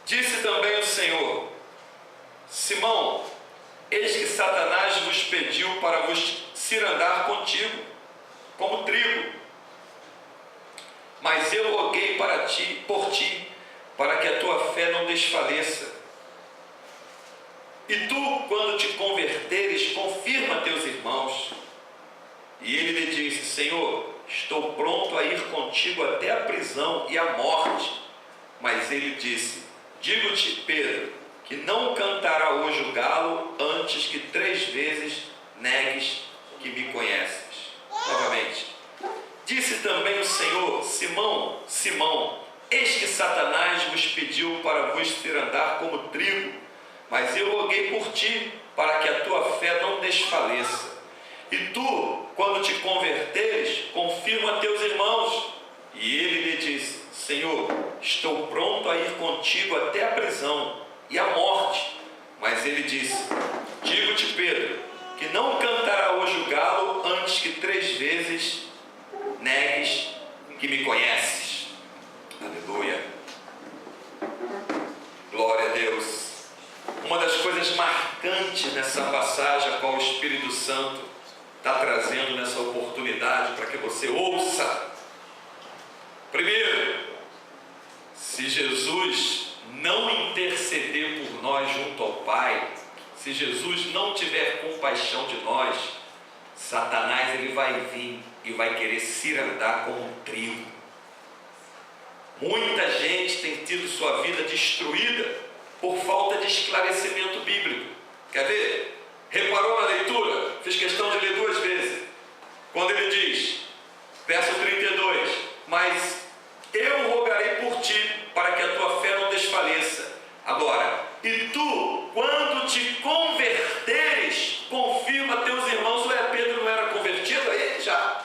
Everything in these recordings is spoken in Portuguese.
Disse também o Senhor: Simão, eis que Satanás vos pediu para vos cirandar contigo, como trigo. Mas eu roguei por ti, para que a tua fé não desfaleça. E tu, quando te converteres, confirma teus irmãos. E ele lhe disse: Senhor, estou pronto a ir contigo até a prisão e a morte. Mas ele disse: digo-te, Pedro, que não cantará hoje o galo antes que 3 vezes negues que me conheces. Novamente. Disse também o Senhor: Simão, Simão, eis que Satanás vos pediu para vos cirandar como trigo, mas eu roguei por ti, para que a tua fé não desfaleça. E tu, quando te converteres, confirma teus irmãos. E ele lhe disse: Senhor, estou pronto a ir contigo até a prisão e a morte. Mas ele disse: digo-te, Pedro, que não cantará hoje o galo antes que 3 vezes negues que me conheces. Aleluia. Glória a Deus. Uma das coisas marcantes nessa passagem, a qual o Espírito Santo está trazendo nessa oportunidade para que você ouça. Primeiro, se Jesus não interceder por nós junto ao Pai, se Jesus não tiver compaixão de nós, Satanás ele vai vir e vai querer cirandar como um trigo. Muita gente tem tido sua vida destruída por falta de esclarecimento bíblico. Quer ver? Reparou na leitura? Fiz questão de ler 2 vezes. Quando ele diz, verso 32, mas eu rogarei por ti, para que a tua fé não desfaleça. Agora, e tu, quando te converteres, confirma teus irmãos. Ué, Pedro não era convertido? Aí já.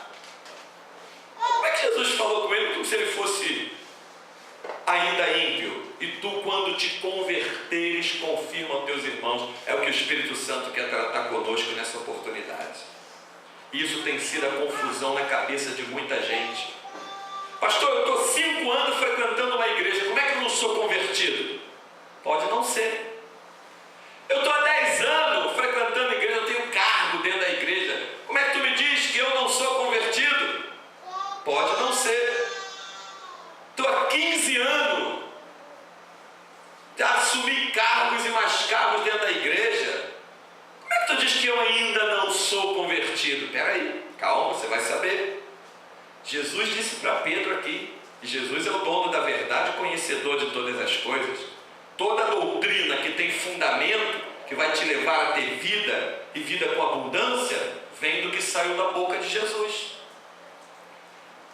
Como é que Jesus falou com ele como se ele fosse ainda ímpio? E tu, quando te converteres, confirma teus irmãos. É o que o Espírito Santo quer tratar conosco nessa oportunidade. Isso tem sido a confusão na cabeça de muita gente. Pastor, eu estou 5 anos frequentando uma igreja, como é que eu não sou convertido? Pode não ser. Eu estou há 10 anos frequentando a igreja, eu tenho cargo dentro da igreja, como é que tu me diz que eu não sou convertido? Pode não ser. Estou há 15 anos, já assumi cargos e mais cargos dentro da igreja, como é que tu diz que eu ainda não sou convertido? Espera aí, calma, você vai saber. Jesus disse para Pedro aqui, e Jesus é o dono da verdade, conhecedor de todas as coisas. Toda doutrina que tem fundamento, que vai te levar a ter vida, e vida com abundância, vem do que saiu da boca de Jesus.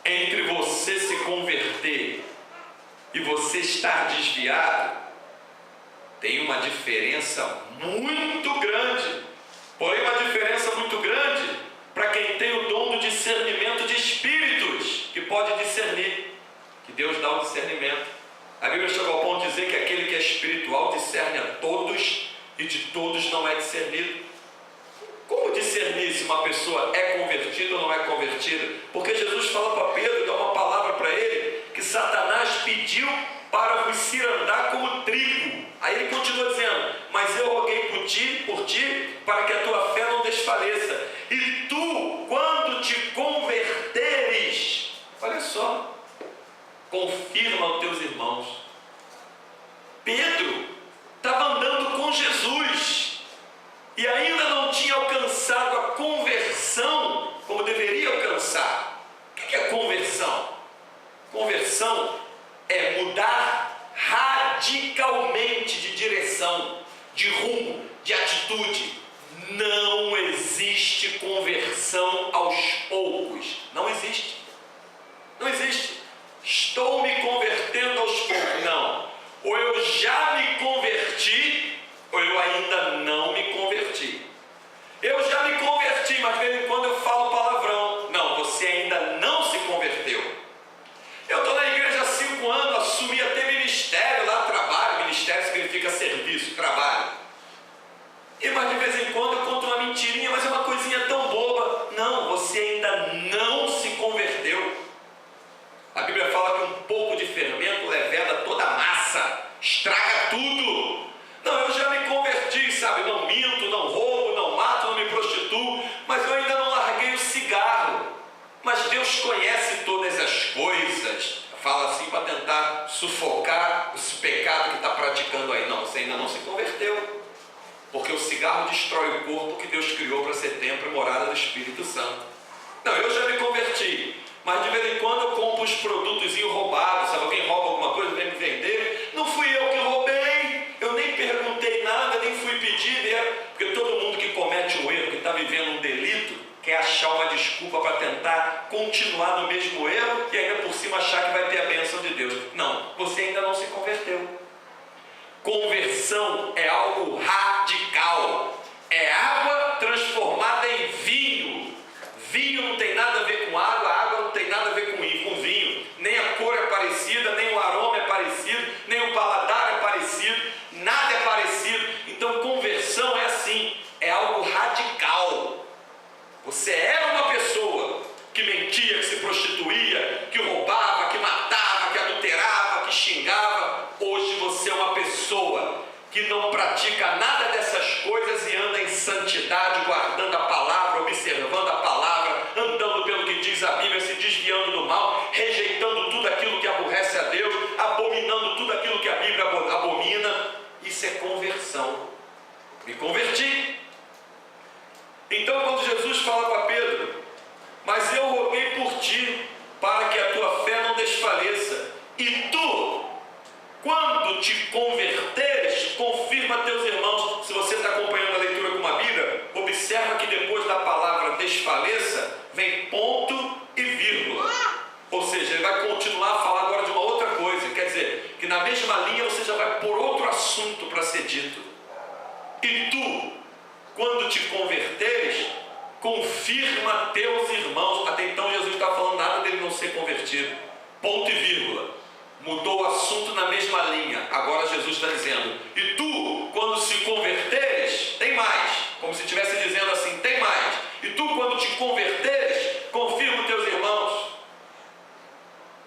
Entre você se converter e você estar desviado, tem uma diferença muito grande. Porém, uma diferença muito grande para quem tem o dom do discernimento de espíritos, que pode discernir, que Deus dá o discernimento. A Bíblia chegou ao ponto de dizer que aquele que é espiritual discerne a todos, e de todos não é discernido. Como discernir se uma pessoa é convertida ou não é convertida? Porque Jesus fala para Pedro, dá uma palavra para ele, que Satanás pediu para vos cirandar como trigo. Aí ele continua dizendo, mas eu roguei por ti, para que a tua fé não desfaleça. E tu, quando te converteres, olha só, confirma aos teus irmãos. Pedro estava andando com Jesus e ainda não tinha alcançado a conversão como deveria alcançar. O que é conversão? Conversão é mudar radicalmente de direção, de rumo, de atitude. Não existe conversão aos poucos. Não existe. Não existe. Estou me convertendo aos poucos. Não. Ou eu já me converti, ou eu ainda não me converti. Eu já me converti, mas de vez em quando eu falo palavrão. Não, você ainda não se converteu. Eu estou na igreja há 5 anos, assumi até ministério lá, trabalho. Ministério significa serviço, trabalho. Mas de vez em quando eu conto uma mentirinha, mas é uma coisinha tão boba. estraga tudo. Não, eu já me converti, sabe? Não minto, não roubo, não mato, não me prostituo, mas eu ainda não larguei o cigarro. Mas Deus conhece todas as coisas. Fala assim para tentar sufocar esse pecado que está praticando aí. Não, você ainda não se converteu. Porque o cigarro destrói o corpo que Deus criou para ser templo e morada do Espírito Santo. Não, eu já me converti, mas de vez em quando eu compro uns produtos roubados, sabe? Alguém rouba alguma coisa, vem me vender. Não fui eu que roubei, eu nem perguntei nada, nem fui pedir, né? Porque todo mundo que comete um erro, que está vivendo um delito, quer achar uma desculpa para tentar continuar no mesmo erro e ainda por cima achar que vai ter a bênção de Deus. Não, você ainda não se converteu. Conversão é algo radical. É água transformada em vinho. Vinho não tem nada a ver com água, água não tem nada a ver com vinho. Nem a cor é parecida, nem o aroma é parecido, nem o paladar é parecido, nada é parecido. Então conversão é assim, é algo radical. Você era uma pessoa que mentia, que se prostituía, que roubava, que matava, que adulterava, que xingava. Hoje você é uma pessoa que não pratica nada dessas coisas e anda em santidade, guardando a palavra, observando a palavra, andando pelo que diz a Bíblia, se desviando do mal, rejeitando tudo aquilo que aborrece a Deus, abominando tudo aquilo que a Bíblia abomina. Isso é conversão. Me converti. Então quando Jesus fala para Pedro, mas eu roguei por ti, para que a tua fé não desfaleça, e tu, quando te converteres, confirma teus irmãos. Se você está acompanhando a leitura com uma Bíblia, observa que depois da palavra desfaleça, vem ponto e vírgula. Ou seja, ele vai continuar a falar agora de uma outra coisa. Quer dizer, que na mesma linha você já vai por outro assunto para ser dito. E tu, quando te converteres, confirma teus irmãos. Até então Jesus não está falando nada dele não ser convertido. Ponto e vírgula. Mudou o assunto na mesma linha. Agora Jesus está dizendo, e tu, quando se converteres, tem mais. Como se estivesse dizendo assim, tem mais. E tu, quando te converteres, confirma teus irmãos.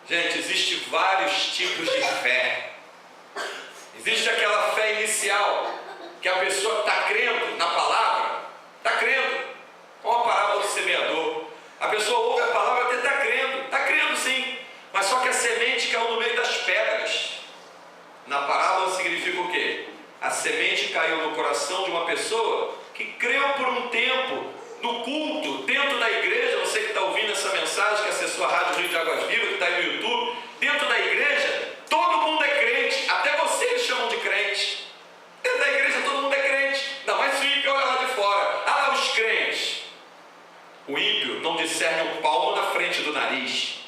Gente, existem vários tipos de fé. Existe aquela fé inicial, que a pessoa está crendo na palavra, está crendo. Como a parábola do semeador. A pessoa ouve a palavra até está crendo sim. Mas só que a semente caiu no meio das pedras. Na parábola significa o quê? A semente caiu no coração de uma pessoa que creu por um tempo no culto, dentro da igreja. Você que está ouvindo essa mensagem, que acessou a Rádio Rio de Águas Vivas, que está aí no YouTube, dentro da igreja, todo mundo é crente, até você eles chamam de crente. Dentro da igreja todo mundo é crente, ainda mais se o ímpio olha lá de fora. Ah lá os crentes. O ímpio não discerne um palmo na frente do nariz.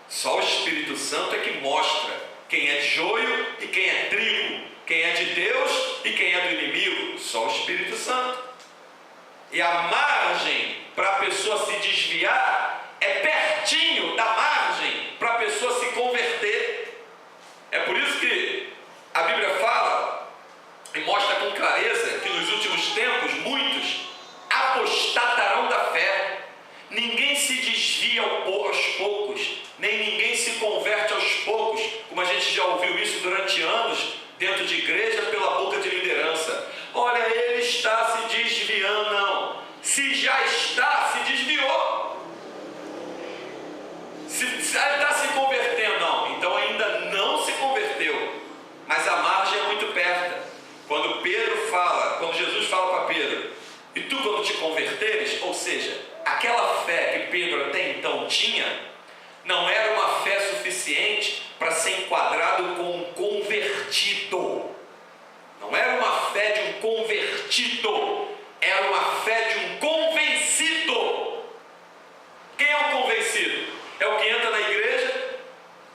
Só o Espírito Santo é que mostra quem é de joio e quem é trigo, quem é de Deus e quem é do inimigo. Só o Espírito Santo. E a margem para a pessoa se desviar é pertinho da margem para a pessoa se converter. É por isso que a Bíblia fala e mostra com clareza que nos últimos tempos muitos apostatarão da fé. Ninguém se desvia aos poucos, nem ninguém se converte aos poucos, como a gente já ouviu isso durante anos dentro de igreja pela boca de liderança. Olha, ele está se desviando. Não, se já está, se desviou. Se ele está se convertendo, não, então ainda não se converteu, mas a margem é muito perto. Quando Jesus fala para Pedro, e tu quando te converteres, ou seja, aquela fé que Pedro até então tinha, não era uma fé suficiente para ser enquadrado como um convertido. Não era uma fé de um convertido, era uma fé de um convencido. Quem é o convencido? É o que entra na igreja,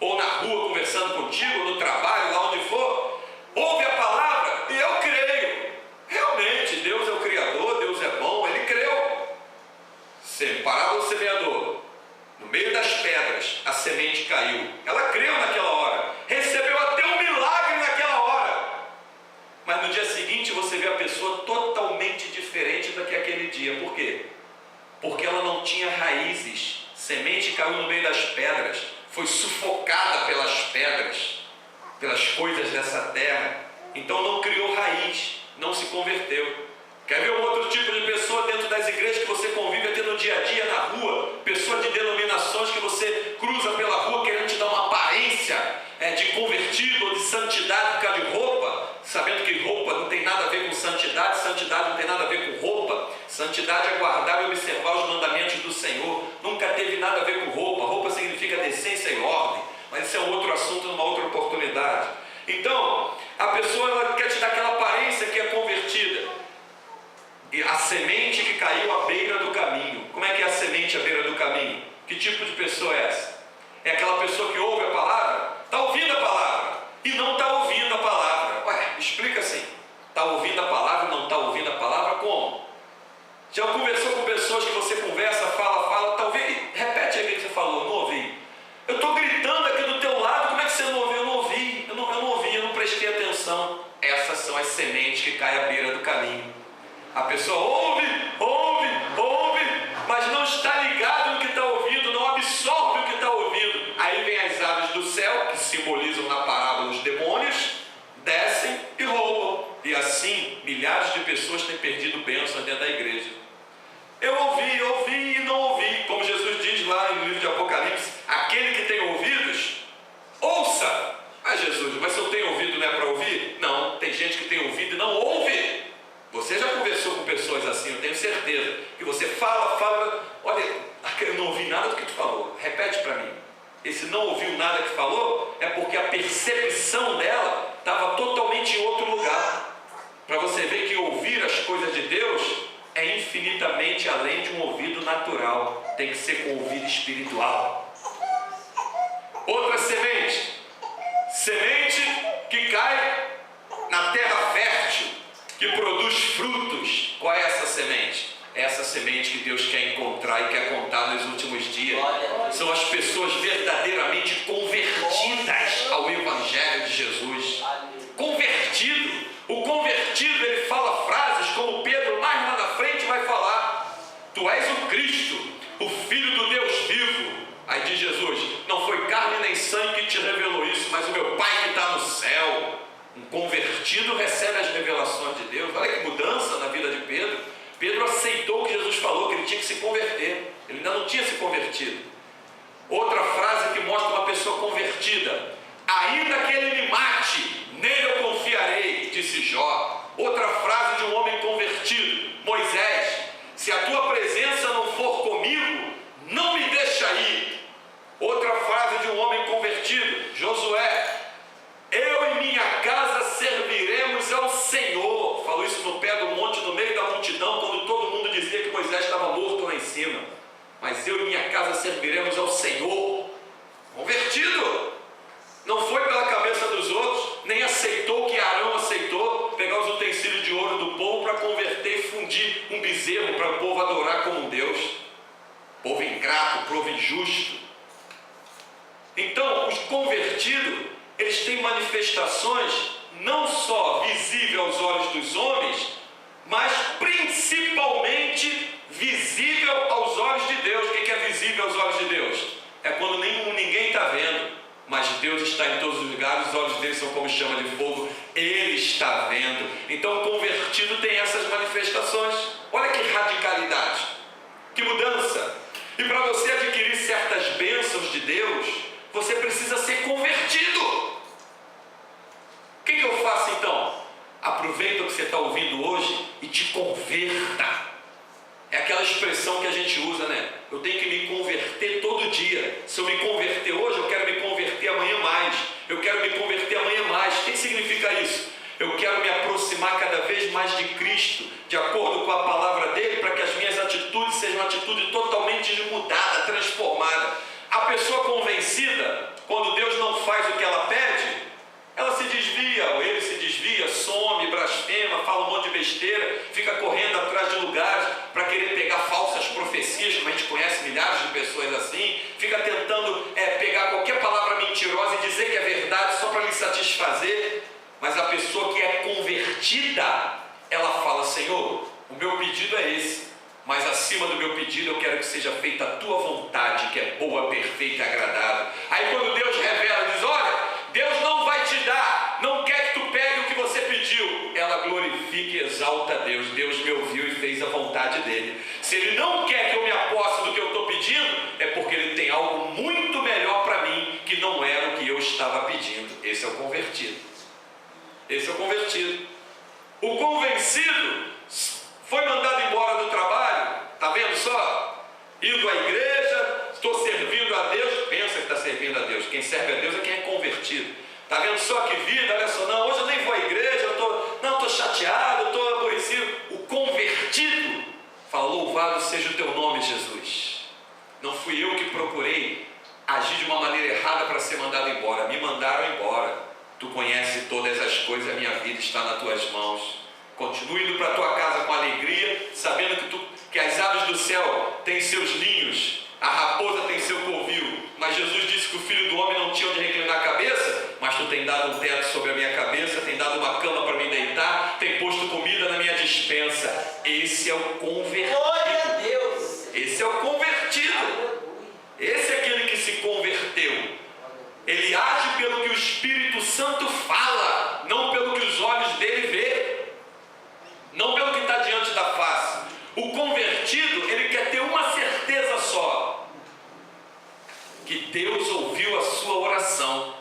ou na rua conversando contigo, ou no trabalho, lá onde for, ouve a palavra e eu creio. Realmente, Deus é o Criador, Deus é bom, ele creu. Parábola do semeador, no meio das pedras, a semente caiu. Ela creu naquela hora, recebeu até um milagre naquela hora. Mas no dia seguinte você vê a pessoa totalmente diferente do que aquele dia. Por quê? Porque ela não tinha raízes. Semente caiu no meio das pedras, foi sufocada pelas pedras. pelas coisas dessa terra, então não criou raiz, não se converteu. Quer ver um outro tipo de pessoa dentro das igrejas que você convive até no dia a dia, na rua? Pessoa de denominações que você cruza pela rua querendo te dar uma aparência de convertido ou de santidade por causa de roupa, sabendo que roupa não tem nada a ver com santidade, santidade não tem nada a ver com roupa. Santidade é guardar e observar os mandamentos do Senhor. Nunca teve nada a ver com roupa. Roupa significa decência e ordem, mas isso é um outro assunto numa outra oportunidade. Então, a pessoa ela quer te dar aquela aparência que é convertida. E a semente que caiu à beira do caminho. Como é que é a semente à beira do caminho? Que tipo de pessoa é essa? É aquela pessoa que ouve a palavra? Está ouvindo a palavra e não está ouvindo a palavra. Ué, explica assim. Está ouvindo a palavra e não está ouvindo a palavra como? Já conversou com pessoas que você conversa, fala, talvez, repete aí o que você falou, não ouvi. Eu estou gritando aqui do teu lado, como é que você não ouviu? Eu não ouvi, eu não prestei atenção. Essas são as sementes que caem à beira do caminho. A pessoa ouve, mas não está ligado no que está ouvindo, não absorve o que está ouvindo. Aí vem as aves do céu, que simbolizam na parábola os demônios, descem e roubam. E assim, milhares de pessoas têm perdido bênçãos dentro da igreja. Eu ouvi e não ouvi. Como Jesus diz lá no livro de Apocalipse, aquele que tem ouvidos, ouça. Ah, Jesus, mas se eu tenho ouvido não é para ouvir? Não, tem gente que tem ouvido e não ouve. Você já conversou com pessoas assim, eu tenho certeza, que você fala, olha, eu não ouvi nada do que tu falou, repete para mim. Esse não ouviu nada que falou, é porque a percepção dela estava totalmente em outro lugar. Para você ver que ouvir as coisas de Deus é infinitamente além de um ouvido natural, tem que ser com o ouvido espiritual. Outra semente que cai na terra fértil, que produz frutos. Qual é essa semente? É essa semente que Deus quer encontrar e quer contar nos últimos dias. São as pessoas verdadeiramente convertidas ao Evangelho de Jesus. Convertido. O convertido, ele fala frases como Pedro mais lá na frente vai falar: tu és o Cristo, o Filho do Deus vivo. Aí diz Jesus: não foi carne nem sangue que te revelou isso, mas o meu Pai que está no céu. Um convertido recebe as revelações de Deus. Olha que mudança na vida de Pedro. Pedro aceitou o que Jesus falou, que ele tinha que se converter. Ele ainda não tinha se convertido. Outra frase que mostra uma pessoa convertida: ainda que ele me mate, nele eu confiarei, disse Jó. Outra frase de um homem convertido: Moisés, se a tua presença não for comigo, não me deixa ir. Outra frase de um homem convertido: Josué, eu e minha casa serviremos ao Senhor. Falou isso no pé do monte, no meio da multidão, quando todo mundo dizia que Moisés estava morto lá em cima. Mas eu e minha casa serviremos ao Senhor. Convertido. Não foi pela cabeça dos outros, nem aceitou o que Arão aceitou, pegar os utensílios de ouro do povo para converter e fundir um bezerro para o povo adorar como um Deus. Povo ingrato, povo injusto. Então, os convertidos, eles têm manifestações não só visíveis aos olhos dos homens, mas principalmente visível aos olhos de Deus. O que é visível aos olhos de Deus? É quando ninguém está vendo, mas Deus está em todos os lugares, os olhos dele são como chama de fogo, ele está vendo. Então o convertido tem essas manifestações. Olha que radicalidade, que mudança. E para você adquirir certas bênçãos de Deus, você precisa ser convertido. O que eu faço então? Aproveita o que você está ouvindo hoje e te converta. É aquela expressão que a gente usa, né? Eu tenho que me converter todo dia. Se eu me converter hoje, eu quero me converter amanhã mais. Eu quero me converter amanhã mais. O que significa isso? Eu quero me aproximar cada vez mais de Cristo, de acordo com a palavra dele, para que as minhas atitudes sejam atitudes totalmente mudadas, transformadas. A pessoa convencida, quando Deus não faz o que ela pede, ela se desvia, ou ele se desvia, some, blasfema, fala um monte de besteira, fica correndo atrás de lugares para querer pegar falsas profecias, como a gente conhece milhares de pessoas assim, fica tentando pegar qualquer palavra mentirosa e dizer que é verdade só para lhe satisfazer. Mas a pessoa que é convertida, ela fala: Senhor, o meu pedido é esse, mas acima do meu pedido eu quero que seja feita a tua vontade, que é boa, perfeita e agradável. Aí quando Deus revela, diz: olha, Deus não vai te dar, não quer que tu pegue o que você pediu, ela glorifica e exalta a Deus. Deus me ouviu e fez a vontade dele. Se ele não quer que eu me aposse do que eu estou pedindo, é porque ele tem algo muito melhor para mim, que não era o que eu estava pedindo. Esse é o convertido. Esse é o convertido. O convencido foi mandado embora do trabalho, está vendo só? Indo à igreja, estou servindo a Deus, pensa que está servindo a Deus. Quem serve a Deus é quem é convertido. Está vendo só que vida? Olha só, não, hoje eu nem vou à igreja, estou chateado, estou aborrecido. O convertido fala, louvado seja o teu nome, Jesus. Não fui eu que procurei agir de uma maneira errada para ser mandado embora, me mandaram embora. Tu conheces todas as coisas, a minha vida está nas tuas mãos. Continue indo para a tua casa com alegria, sabendo que as aves do céu têm seus ninhos, a raposa tem seu covil, mas Jesus disse que o Filho do Homem não tinha onde reclinar a cabeça, mas tu tem dado um teto sobre a minha cabeça, tem dado uma cama para me deitar, tem posto comida na minha despensa. Esse é o convertido. Glória a Deus. Esse é o convertido. Esse é aquele que se converteu. Ele age pelo que o Espírito Santo fala, não pelo que os olhos dele vê, não pelo que está diante da face. O convertido, ele quer ter uma certeza só, que Deus ouviu a sua oração.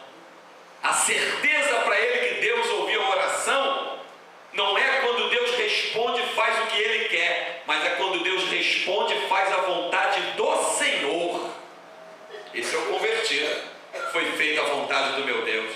A certeza para ele que Deus ouviu a oração não é quando Deus responde e faz o que ele quer, mas é quando Deus responde e faz a vontade do Senhor. Esse é o convertido. Foi feita a vontade do meu Deus.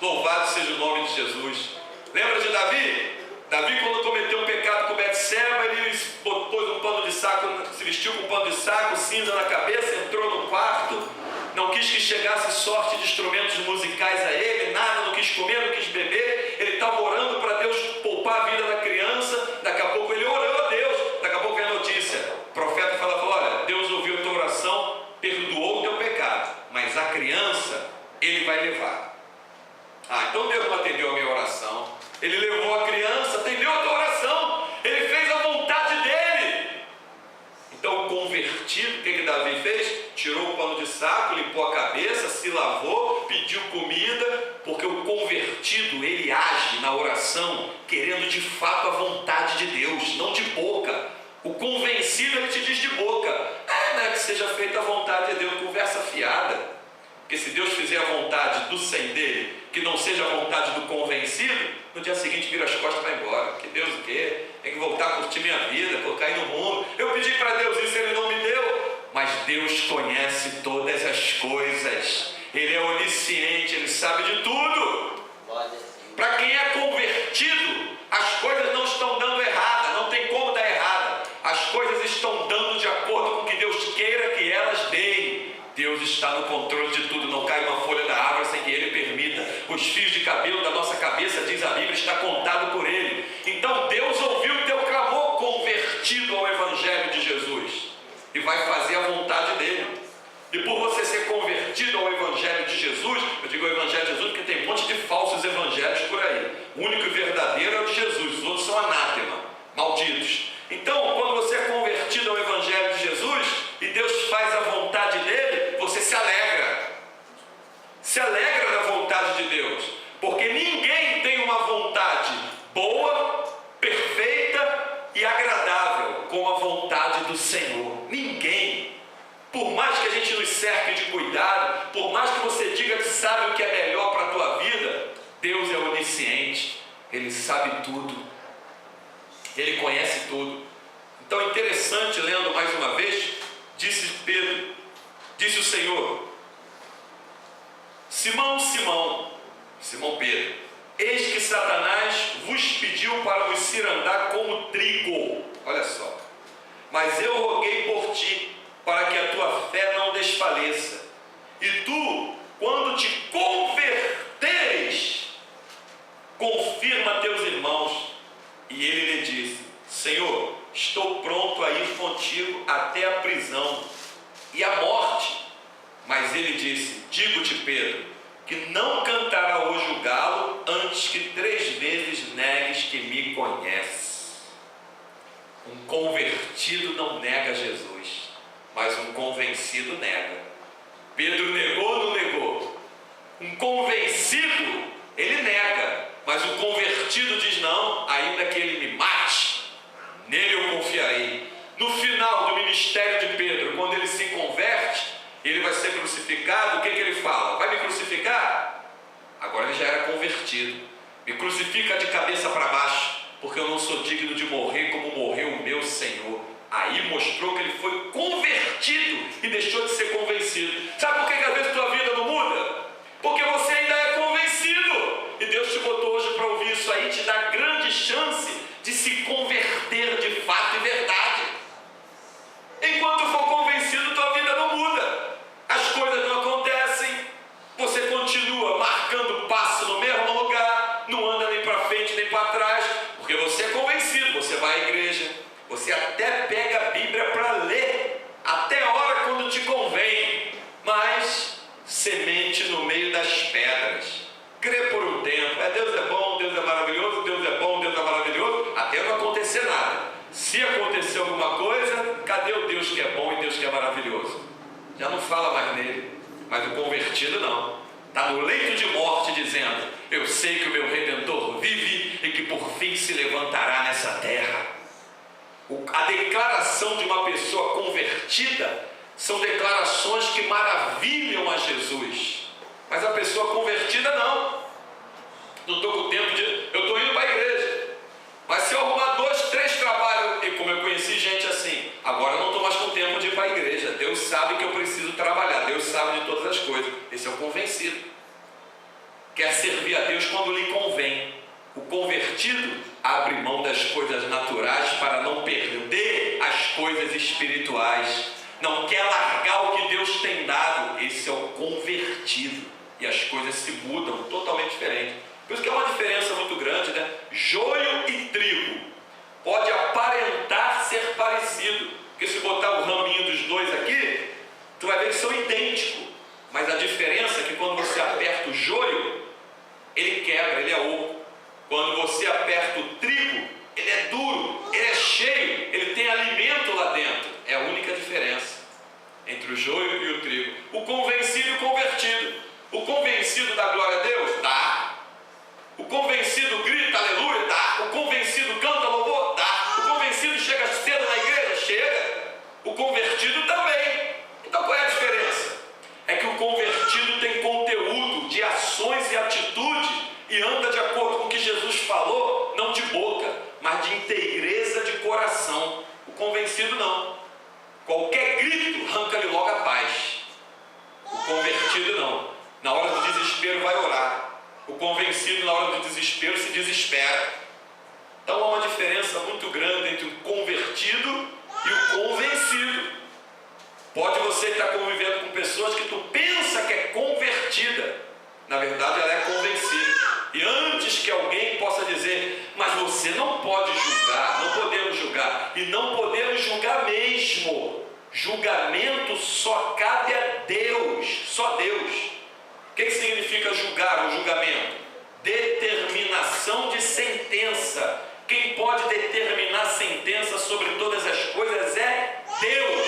Louvado seja o nome de Jesus. Lembra de Davi? Davi, quando cometeu um pecado com Betseba, ele pôs um pano de saco, se vestiu com um pano de saco, cinza na cabeça, entrou no quarto, não quis que chegasse sorte de instrumentos musicais a ele, nada, não quis comer, não quis beber. Ele estava orando para Deus poupar a vida da criança. Daqui a pouco ele orou a Deus, daqui a pouco vem a notícia, o profeta fala, olha, Deus ouviu a tua oração, perdoou o teu pecado, mas a criança ele vai levar. Então Deus não atendeu a minha oração. Ele levou a criança, atendeu a tua oração, ele fez a vontade dele. Então o convertido, o que Davi fez? Tirou o pano de saco, limpou a cabeça, se lavou, pediu comida, porque o convertido, ele age na oração querendo de fato a vontade de Deus, não de boca. O convencido, ele te diz de boca, não é que seja feita a vontade de Deus, conversa fiada. Porque se Deus fizer a vontade do sem dele, que não seja a vontade do convencido, no dia seguinte vira as costas e vai embora. Que Deus o quê? Tem que voltar a curtir minha vida, colocar aí no mundo. Eu pedi para Deus isso, ele não me deu. Mas Deus conhece todas as coisas. Ele é onisciente, ele sabe de tudo. Para quem é convertido, as coisas não estão dando errada, não tem como dar errada. As coisas estão dando de acordo com o que Deus queira que elas deem. Deus está no controle de tudo, não cai uma folha da árvore sem que Ele permita. Os fios de cabelo da nossa cabeça, diz a Bíblia, está contado por Ele. Então Deus ouviu o teu clamor, convertido ao Evangelho de Jesus, e vai fazer a vontade dEle. E por você ser convertido ao Evangelho de Jesus, eu digo o Evangelho de Jesus porque tem um monte de falsos evangelhos por aí. O único e verdadeiro é o de Jesus, os outros são anátema, malditos. Então, quando você é convertido ao Evangelho de Jesus e Deus faz a vontade dele, você se alegra. Se alegra da vontade de Deus, porque ninguém tem uma vontade boa, perfeita e agradável como a vontade do Senhor. Ninguém. Por mais que a gente nos cerque de cuidado, por mais que você diga que sabe o que é melhor para a tua vida, Deus é onisciente, Ele sabe tudo. Ele conhece tudo. Então é interessante, lendo mais uma vez, disse Pedro, disse o Senhor, Simão, Simão Pedro, eis que Satanás vos pediu para vos cirandar como trigo, olha só, mas eu roguei por ti, para que a tua fé não desfaleça, e tu, quando te converteres, confirma teus irmãos. E ele lhe disse, Senhor, estou pronto a ir contigo até a prisão e a morte. Mas ele disse, digo-te, Pedro, que não cantará hoje o galo antes que 3 vezes negues que me conheces. Um convertido não nega Jesus, mas um convencido nega. Pedro negou ou não negou? Um convencido ele nega, mas o convertido diz: não, ainda que ele me mate, nele eu confiarei. No final do ministério de Pedro, quando ele se converte, ele vai ser crucificado, o que ele fala? Vai me crucificar? Agora ele já era convertido. Me crucifica de cabeça para baixo, porque eu não sou digno de morrer como morreu o meu Senhor. Aí mostrou que ele foi convertido e deixou de ser convencido. Sabe por que às vezes tua vida não muda? Porque você ainda é convencido. E Deus te botou hoje para ouvir isso aí, te dá grande chance de se converter de fato e verdade. Enquanto for convencido, tua vida não muda. As coisas não acontecem. Você continua marcando passo no mesmo lugar, não anda nem para frente nem para trás, porque você é convencido. Você vai à igreja, você até pega a Bíblia para ler, até a hora quando te convém, mas semente no meio das pedras. Crê por um tempo. Deus é bom, Deus é maravilhoso, Deus é bom, Deus é maravilhoso, até não acontecer nada. Se acontecer alguma coisa, cadê o Deus que é bom e Deus que é maravilhoso? Já não fala mais nele. Mas o convertido não. Está no leito de morte dizendo: eu sei que o meu Redentor vive e que por fim se levantará nessa terra. A declaração de uma pessoa convertida são declarações que maravilham a Jesus. Mas a pessoa convertida não. Não estou com tempo de... eu estou indo para a igreja. Mas se eu arrumar 2, 3 trabalhos, e como eu conheci gente assim, agora eu não estou mais com tempo de ir para a igreja. Deus sabe que eu preciso trabalhar. Deus sabe de todas as coisas. Esse é o convencido. Quer servir a Deus quando lhe convém. O convertido abre mão das coisas naturais para não perder as coisas espirituais. Não quer largar o que Deus tem dado. Esse é o convertido. E as coisas se mudam totalmente diferente. Por isso que é uma diferença muito grande, né? Joio e trigo. Pode aparentar ser parecido. Porque se botar o raminho dos dois aqui, tu vai ver que são idênticos. Mas a diferença é que quando você aperta o joio, ele quebra, ele é oco. Quando você aperta o trigo, ele é duro, ele é cheio, ele tem alimento lá dentro. É a única diferença entre o joio e o trigo. O convencido e o convertido. O convencido dá glória a Deus? Dá. O convencido grita aleluia? Dá. O convencido canta louvor? Dá. O convencido chega cedo na igreja? Chega. O convertido também. Então qual é a diferença? É que o convertido tem conteúdo de ações e atitudes e anda de acordo com o que Jesus falou, não de boca, mas de inteireza de coração. O convencido não. Qualquer grito arranca-lhe logo a paz. O convertido não. Na hora do desespero vai orar. O convencido na hora do desespero se desespera. Então há uma diferença muito grande entre o convertido e o convencido. Pode você estar convivendo com pessoas que tu pensa que é convertida, na verdade ela é convencida. E antes que alguém possa dizer: mas você não pode julgar, não podemos julgar, e não podemos julgar mesmo. Julgamento só cabe a Deus, só Deus. O que significa julgar ou julgamento? Determinação de sentença. Quem pode determinar sentença sobre todas as coisas é Deus.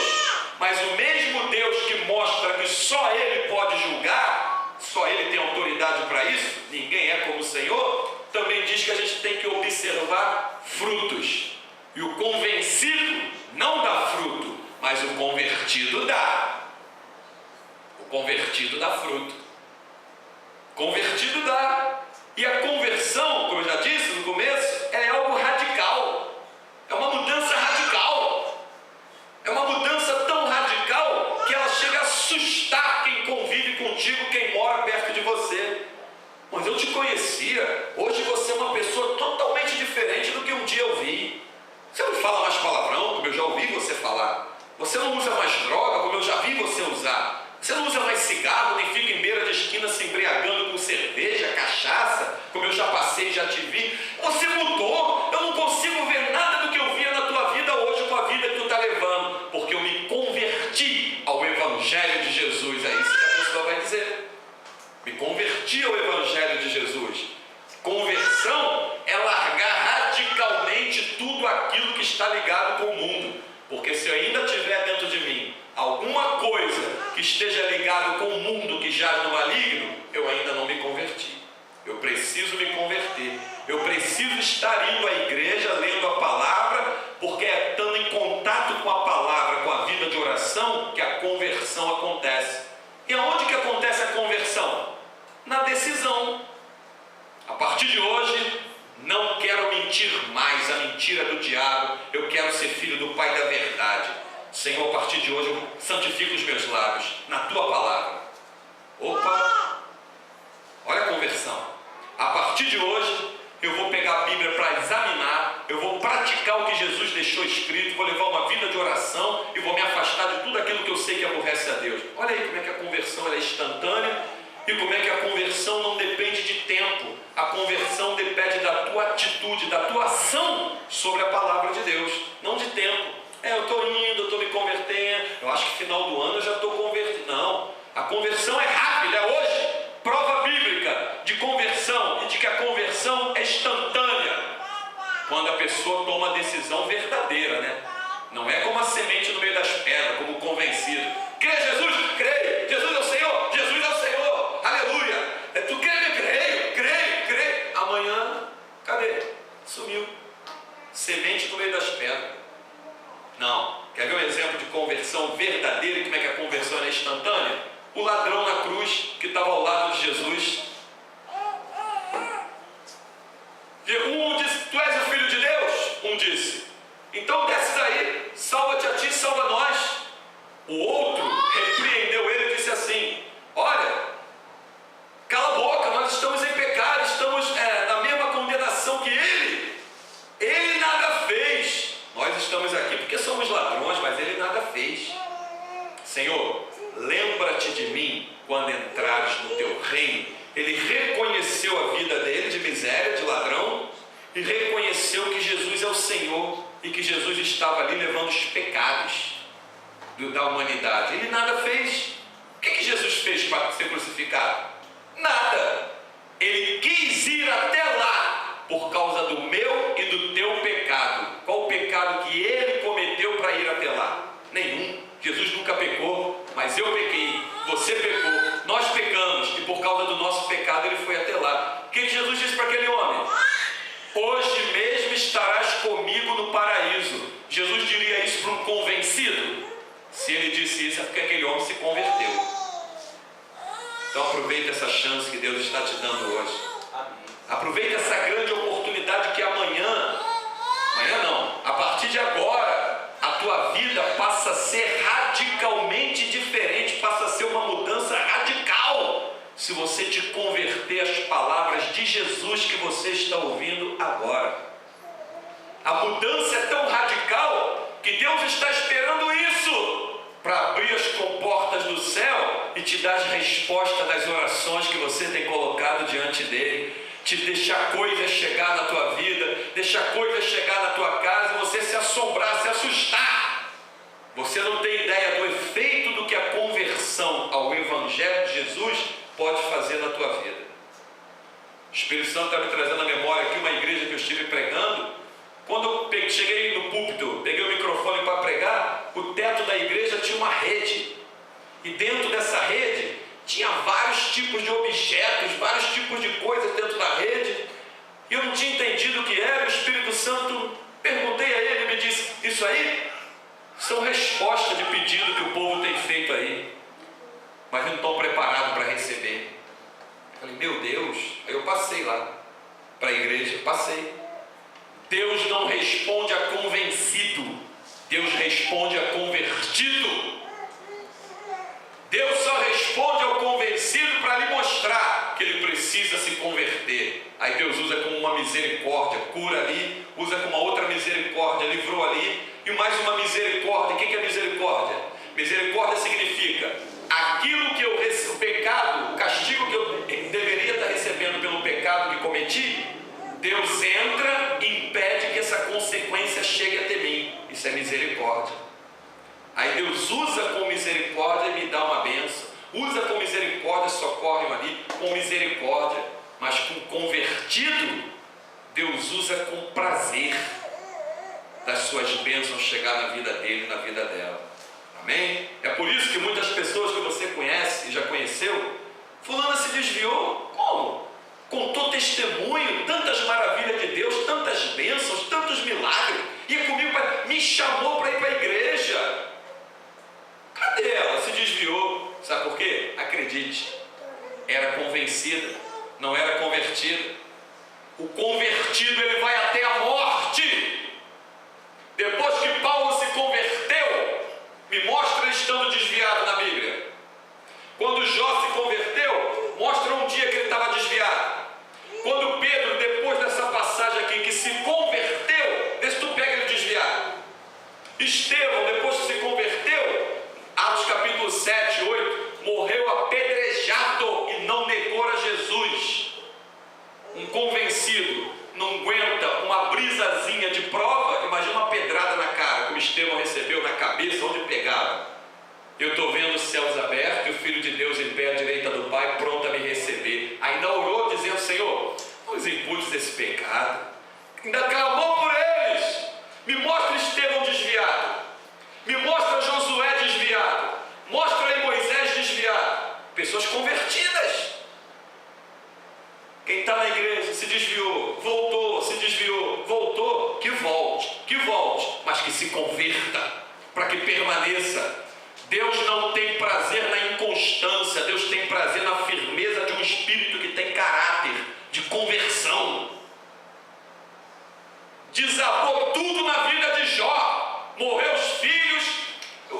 Mas o mesmo Deus que mostra que só Ele pode julgar, só Ele tem autoridade para isso, ninguém é como o Senhor, também diz que a gente tem que observar frutos. E o convencido não dá fruto, mas o convertido dá. O convertido dá fruto. Convertido dá. E a conversão, como eu já disse no começo, é algo radical. É uma mudança radical. É uma mudança tão radical que ela chega a assustar quem convive contigo, quem mora perto de você. Mas eu te conhecia. Hoje você é uma pessoa totalmente diferente do que um dia eu vi. Você não fala mais palavrão, como eu já ouvi você falar. Você não usa mais droga, como eu já vi você usar. Você não usa mais cigarro, nem fica em beira de esquina se embriagando com cerveja, cachaça, como eu já passei, já te vi. Você mudou. Eu não consigo ver nada do que eu via na tua vida hoje com a vida que tu está levando, porque eu me converti ao Evangelho de Jesus. É isso que a pessoa vai dizer. Me converti ao Evangelho de Jesus. Conversão é largar radicalmente tudo aquilo que está ligado com o mundo. Porque se ainda tiver dentro de mim alguma coisa que esteja ligado com o mundo que jaz no maligno, eu ainda não me converti. Eu preciso me converter. Eu preciso estar indo à igreja, lendo a palavra, porque é estando em contato com a palavra, com a vida de oração, que a conversão acontece. E aonde que acontece a conversão? Na decisão. A partir de hoje, não quero mentir mais, a mentira do diabo. Eu quero ser filho do Pai da verdade. Senhor, a partir de hoje, eu santifico os meus lábios na Tua palavra. Opa! Olha a conversão. A partir de hoje, eu vou pegar a Bíblia para examinar, eu vou praticar o que Jesus deixou escrito, vou levar uma vida de oração e vou me afastar de tudo aquilo que eu sei que aborrece a Deus. Olha aí como é que a conversão é instantânea e como é que a conversão não depende de tempo. A conversão depende da tua atitude, da tua ação sobre a palavra de Deus, não de tempo. Eu estou indo, eu estou me convertendo, eu acho que final do ano eu já estou convertido. Não, a conversão é rápida, é hoje. Prova bíblica de conversão e de que a conversão é instantânea quando a pessoa toma a decisão verdadeira, né? Não é como a semente no meio das pedras, como convencido. Crê Jesus? Creio. Jesus é o Senhor? Jesus é o Senhor. Aleluia. Tu crê? Creio. Amanhã, cadê? Sumiu. Semente no meio das pedras. Não. Quer ver um exemplo de conversão verdadeira e como é que a conversão é instantânea? O ladrão na cruz, que estava ao lado de Jesus. Um disse, tu és o Filho de Deus? Um disse, então desce daí, salva-te a ti, salva nós. O outro repreendeu ele e disse assim, olha, cala a boca, nós estamos em pecado, estamos na mesma condenação que ele nada fez. Nós estamos aqui porque somos ladrões, mas ele nada fez. Senhor, lembra-te de mim quando entrares no teu reino. Ele reconheceu a vida dele de miséria, de ladrão, e reconheceu que Jesus é o Senhor e que Jesus estava ali levando os pecados da humanidade. Ele nada fez. O que Jesus fez para ser crucificado? Nada. Ele quis ir até lá por causa do meu e do teu pecado. Qual o pecado que ele cometeu para ir até lá? Nenhum. Jesus nunca pecou, mas eu pequei, você pecou, nós pecamos, e por causa do nosso pecado ele foi até lá. O que Jesus disse para aquele homem? Hoje mesmo estarás comigo no paraíso. Jesus diria isso para um convencido? Se ele disse isso é porque aquele homem se converteu. Então aproveita essa chance que Deus está te dando hoje. Aproveita essa grande oportunidade que amanhã não, a partir de agora, a tua vida passa a ser radicalmente diferente, passa a ser uma mudança radical, se você te converter às palavras de Jesus que você está ouvindo agora. A mudança é tão radical que Deus está esperando isso para abrir as comportas do céu e te dar as respostas das orações que você tem colocado diante dele. Te deixar coisas chegar na tua vida, deixar coisas chegar na tua casa, você se assombrar, se assustar. Você não tem ideia do efeito do que a conversão ao Evangelho de Jesus pode fazer na tua vida. O Espírito Santo está me trazendo à memória aqui uma igreja que eu estive pregando. Quando eu cheguei no púlpito, peguei o microfone para pregar, o teto da igreja tinha uma rede. E dentro dessa rede tinha vários tipos de objetos, vários tipos de coisas dentro da rede. E eu não tinha entendido o que era. O Espírito Santo, perguntei a ele, ele me disse, isso aí são respostas de pedido que o povo tem feito aí, mas não estão preparados para receber. Eu falei, meu Deus. Aí eu passei lá para a igreja, passei. Deus não responde a convencido, Deus responde a convertido. Deus só responde ao convencido para lhe mostrar que ele precisa se converter. Aí Deus usa como uma misericórdia, cura ali, usa como uma outra misericórdia, livrou ali, e mais uma misericórdia. O que é misericórdia? Misericórdia significa aquilo que eu recebo, o pecado, o castigo que eu deveria estar recebendo pelo pecado que cometi, Deus entra e impede que essa consequência chegue até mim. Isso é misericórdia. Aí Deus usa com misericórdia e me dá uma bênção. Usa com misericórdia, socorre-me ali, com misericórdia. Mas com convertido, Deus usa com prazer das suas bênçãos chegar na vida dele e na vida dela. Amém? É por isso que muitas pessoas que você conhece e já conheceu, fulana se desviou. Como? contou testemunho, tantas maravilhas de Deus, tantas bênçãos, tantos milagres, ia comigo, me chamou para ir para a igreja. Cadê ela? Se desviou. Sabe por quê? Acredite, era convencida, não era convertida. O convertido, ele vai até a morte. Depois que Paulo se converteu, me mostra ele estando desviado na Bíblia. Quando Jó se converteu, mostra um dia que ele estava desviado. Quando Pedro, depois dessa passagem aqui, que se converteu, vê se tu pega ele desviado. Estevão, depois que se converteu, Atos capítulo 7, 8, morreu apedrejado e não negou a Jesus. Um convencido não aguenta uma brisazinha de prova, imagina uma pedrada na cara, como Estevão recebeu na cabeça, onde pegava. Eu estou vendo os céus abertos e o Filho de Deus em pé à direita do Pai, pronto a me receber. Ainda orou dizendo: Senhor, não os imputes desse pecado. Ainda clamou por eles. Me mostra Estevão desviado, me mostra Josué desviado, mostra aí Moisés desviado. Pessoas convertidas. Quem está na igreja se desviou, voltou, se desviou, voltou, que volte, mas que se converta, para que permaneça. Deus não tem prazer na inconstância, Deus tem prazer na firmeza de um espírito que tem caráter de conversão. Desabou tudo na vida de Jó, morreu os filhos,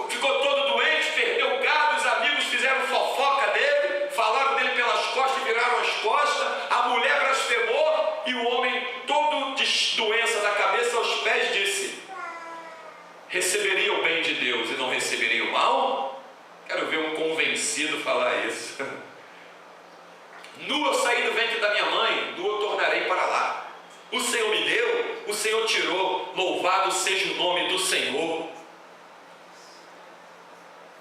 ficou todo doente, perdeu o gado, os amigos fizeram fofoca dele, falaram dele pelas costas e viraram as costas, a mulher blasfemou e o homem todo de doença da cabeça aos pés disse: receberia o bem de Deus e não receberia o mal? Quero ver um convencido falar isso. Nu eu saí do ventre da minha mãe, nu eu tornarei para lá. O Senhor me deu, o Senhor tirou, louvado seja o nome do Senhor.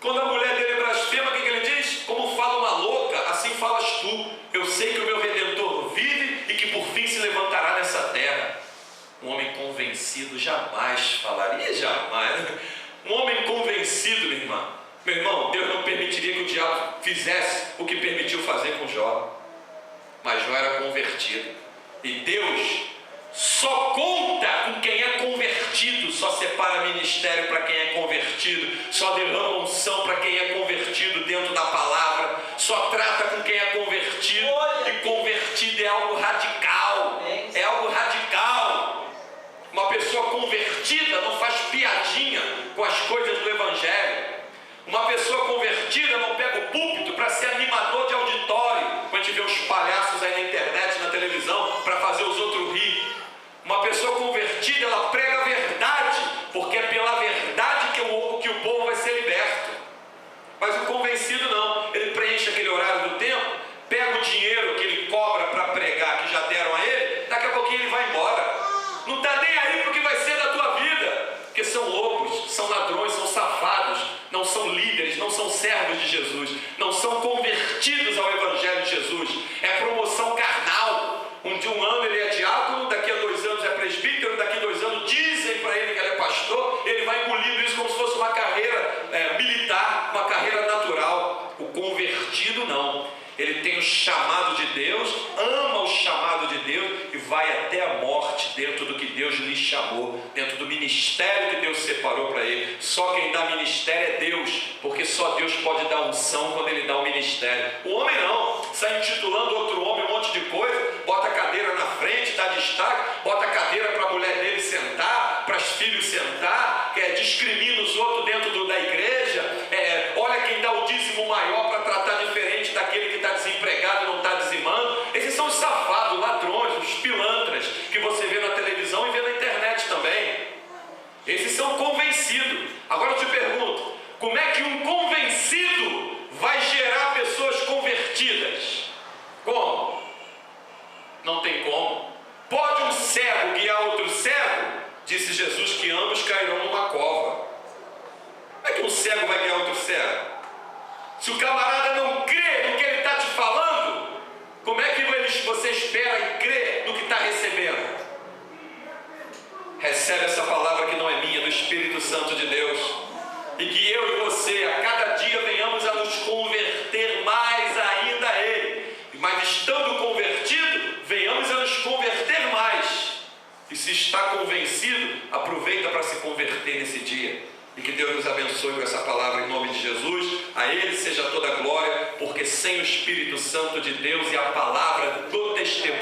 Quando a mulher dele blasfema, o que ele diz? Como fala uma louca, assim falas tu. Eu sei que o meu Redentor vive e que por fim se levantará nessa terra. Um homem convencido jamais falaria, jamais. Um homem convencido, meu irmão, Deus não permitiria que o diabo fizesse o que permitiu fazer com Jó. Mas Jó era convertido. E Deus só conta com quem é convertido, só separa ministério para quem é convertido, só derrama unção para quem é convertido dentro da palavra, só trata com quem é convertido. E convertido é algo radical, é algo radical. Uma pessoa convertida não faz piadinha com as coisas do Evangelho. Uma pessoa convertida não pega o púlpito para ser animador de auditório, quando a gente vê os palhaços aí na internet, na televisão, para fazer os outros rir. Uma pessoa convertida, ela prega a verdade, porque é pela verdade que o povo vai ser liberto. Mas o convencido não, ele preenche aquele horário do tempo, pega o dinheiro que ele cobra para pregar, que já deram a ele, daqui a pouquinho ele vai embora. Não está nem aí para o que vai ser da tua vida, porque são lobos, são ladrões, são safados, não são líderes, não são servos de Jesus, não são convertidos ao Evangelho de Jesus. É promoção carnal. Um ano ele é diácono, daqui a 2 anos é presbítero, daqui a 2 anos dizem para ele que ele é pastor, ele vai engolindo isso como se fosse uma carreira militar, uma carreira natural. O convertido não. Ele tem o chamado de Deus, ama o chamado de Deus e vai até a morte dentro do que Deus lhe chamou, dentro do ministério que Deus separou para ele. Só quem dá ministério é Deus, porque só Deus pode dar unção quando ele dá o ministério. O homem não, sai intitulando outro homem um monte de coisa, bota a cadeira na frente, dá destaque, bota a cadeira para a mulher dele sentar, para os filhos sentar, discrimina os outros dentro da igreja, olha quem dá o dízimo maior para tratar diferente daquele que está desempregado e não está dizimando. Esses são os safados, ladrões, os pilantras que você vê na televisão e vê na internet também. Esses são convencidos. Agora eu te pergunto, como é que um convencido vai gerar pessoas convertidas? Como? Não tem como. Pode um cego guiar outro cego? Disse Jesus que ambos cairão numa cova. Como é que um cego vai guiar outro cego? Se o camarada não crê no que ele está te falando, como é que você espera e crê no que está recebendo? Recebe essa palavra que não é minha, do Espírito Santo de Deus, e que eu e você a cada dia venhamos a nos converter mais ainda a Ele. Mas estando convertido, se está convencido, aproveita para se converter nesse dia. E que Deus nos abençoe com essa palavra em nome de Jesus. A Ele seja toda a glória, porque sem o Espírito Santo de Deus e a palavra do testemunho